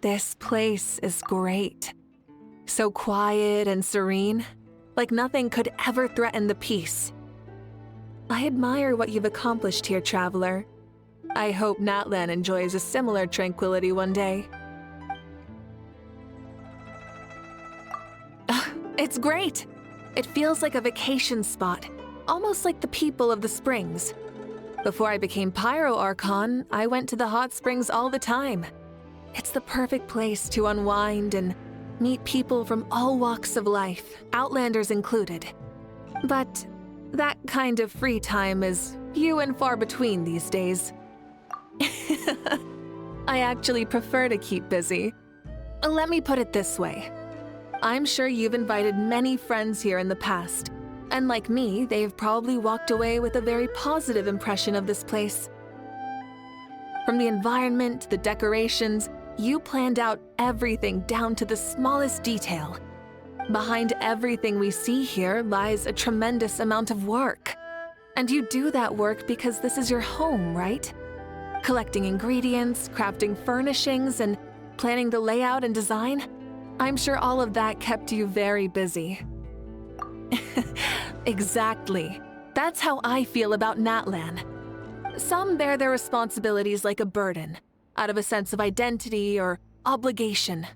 This place is great. So quiet and serene, like nothing could ever threaten the peace. I admire what you've accomplished here, traveler. I hope Natlan enjoys a similar tranquility one day. It's great! It feels like a vacation spot, almost like the people of the springs. Before I became Pyro Archon, I went to the hot springs all the time. It's the perfect place to unwind and meet people from all walks of life, Outlanders included. But that kind of free time is few and far between these days. I actually prefer to keep busy. Let me put it this way. I'm sure you've invited many friends here in the past, and like me, they've probably walked away with a very positive impression of this place. From the environment to the decorations, you planned out everything down to the smallest detail. Behind everything we see here lies a tremendous amount of work. And you do that work because this is your home, right? Collecting ingredients, crafting furnishings, and planning the layout and design. I'm sure all of that kept you very busy. Exactly. That's how I feel about Natlan. Some bear their responsibilities like a burden, out of a sense of identity or obligation.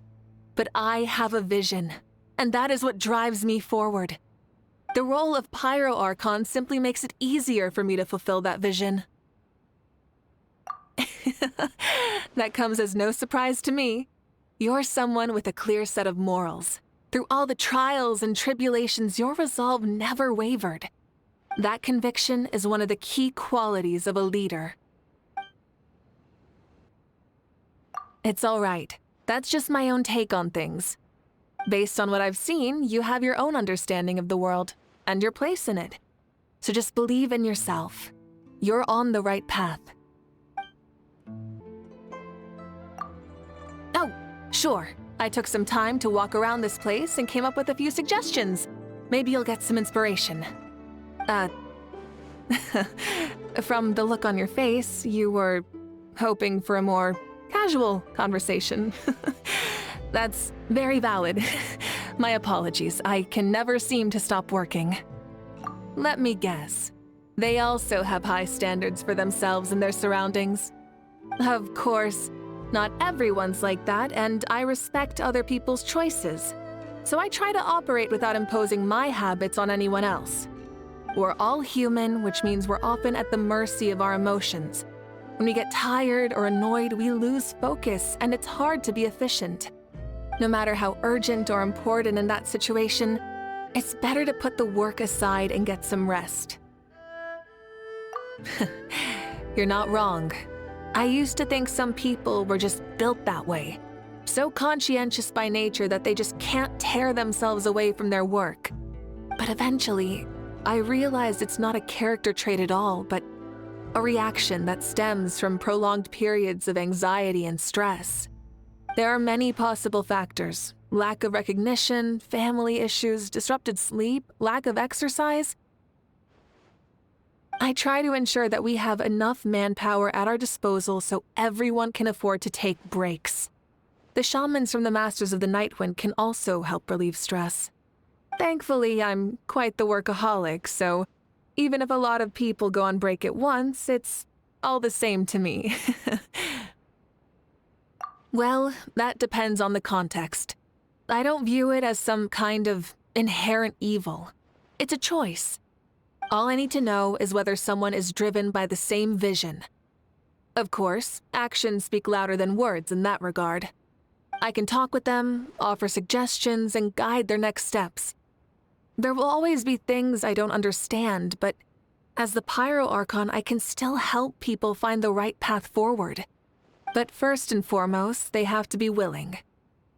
But I have a vision, and that is what drives me forward. The role of Pyro Archon simply makes it easier for me to fulfill that vision. That comes as no surprise to me. You're someone with a clear set of morals. Through all the trials and tribulations, your resolve never wavered. That conviction is one of the key qualities of a leader. It's all right. That's just my own take on things. Based on what I've seen, you have your own understanding of the world and your place in it. So just believe in yourself. You're on the right path. Oh, sure. I took some time to walk around this place and came up with a few suggestions. Maybe you'll get some inspiration. From the look on your face, you were hoping for a more casual conversation. That's very valid. My apologies, I can never seem to stop working. Let me guess. They also have high standards for themselves and their surroundings. Of course, not everyone's like that, and I respect other people's choices. So I try to operate without imposing my habits on anyone else. We're all human, which means we're often at the mercy of our emotions. When we get tired or annoyed, we lose focus, and it's hard to be efficient. No matter how urgent or important in that situation, it's better to put the work aside and get some rest. You're not wrong. I used to think some people were just built that way, so conscientious by nature that they just can't tear themselves away from their work. But eventually, I realized it's not a character trait at all, but a reaction that stems from prolonged periods of anxiety and stress. There are many possible factors: lack of recognition, family issues, disrupted sleep, lack of exercise. I try to ensure that we have enough manpower at our disposal so everyone can afford to take breaks. The shamans from the Masters of the Nightwind can also help relieve stress. Thankfully, I'm quite the workaholic, so even if a lot of people go on break at once, it's all the same to me. Well, that depends on the context. I don't view it as some kind of inherent evil. It's a choice. All I need to know is whether someone is driven by the same vision. Of course, actions speak louder than words in that regard. I can talk with them, offer suggestions, and guide their next steps. There will always be things I don't understand, but as the Pyro Archon, I can still help people find the right path forward. But first and foremost, they have to be willing.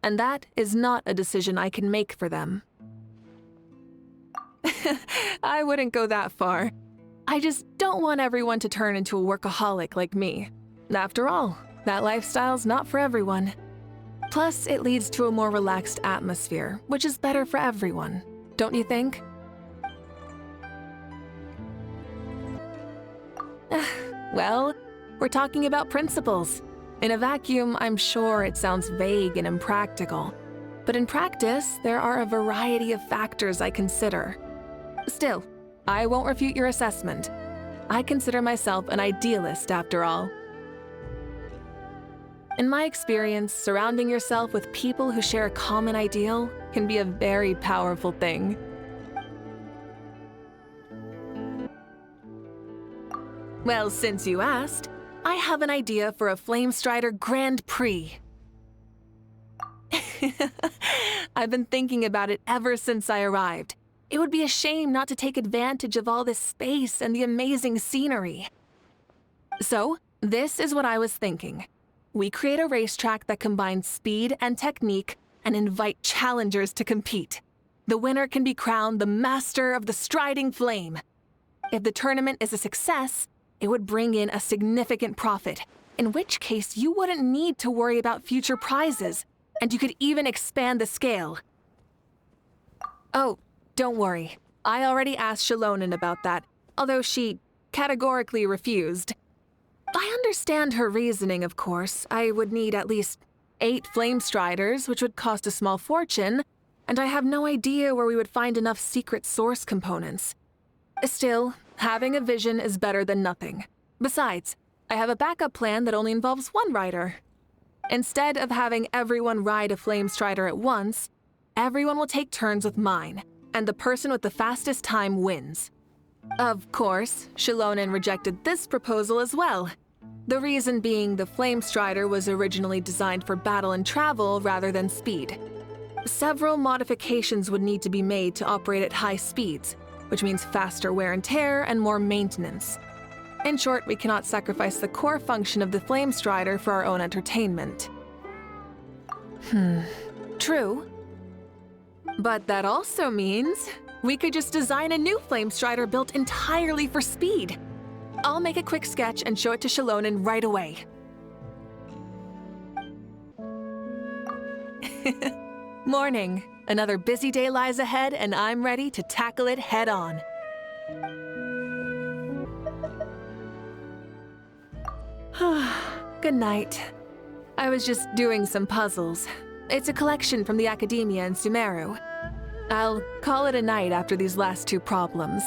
And that is not a decision I can make for them. I wouldn't go that far. I just don't want everyone to turn into a workaholic like me. After all, that lifestyle's not for everyone. Plus, it leads to a more relaxed atmosphere, which is better for everyone, don't you think? Well, we're talking about principles. In a vacuum, I'm sure it sounds vague and impractical. But in practice, there are a variety of factors I consider. Still, I won't refute your assessment. I consider myself an idealist after all. In my experience, surrounding yourself with people who share a common ideal can be a very powerful thing. Well, since you asked, I have an idea for a Flamestrider Grand Prix. I've been thinking about it ever since I arrived. It would be a shame not to take advantage of all this space and the amazing scenery. So, this is what I was thinking. We create a racetrack that combines speed and technique and invite challengers to compete. The winner can be crowned the master of the striding flame. If the tournament is a success, it would bring in a significant profit, in which case you wouldn't need to worry about future prizes, and you could even expand the scale. Oh, don't worry. I already asked Shalonen about that, although she categorically refused. I understand her reasoning, of course. I would need at least 8 Flamestriders, which would cost a small fortune, and I have no idea where we would find enough secret source components. Still, having a vision is better than nothing. Besides, I have a backup plan that only involves one rider. Instead of having everyone ride a Flamestrider at once, everyone will take turns with mine, and the person with the fastest time wins. Of course, Shalonen rejected this proposal as well. The reason being the Flamestrider was originally designed for battle and travel rather than speed. Several modifications would need to be made to operate at high speeds, which means faster wear and tear and more maintenance. In short, we cannot sacrifice the core function of the Flamestrider for our own entertainment. True. But that also means we could just design a new Flamestrider built entirely for speed. I'll make a quick sketch and show it to Shalonen right away. Morning. Another busy day lies ahead, and I'm ready to tackle it head on. Good night. I was just doing some puzzles. It's a collection from the Academia in Sumeru. I'll call it a night after these last 2 problems.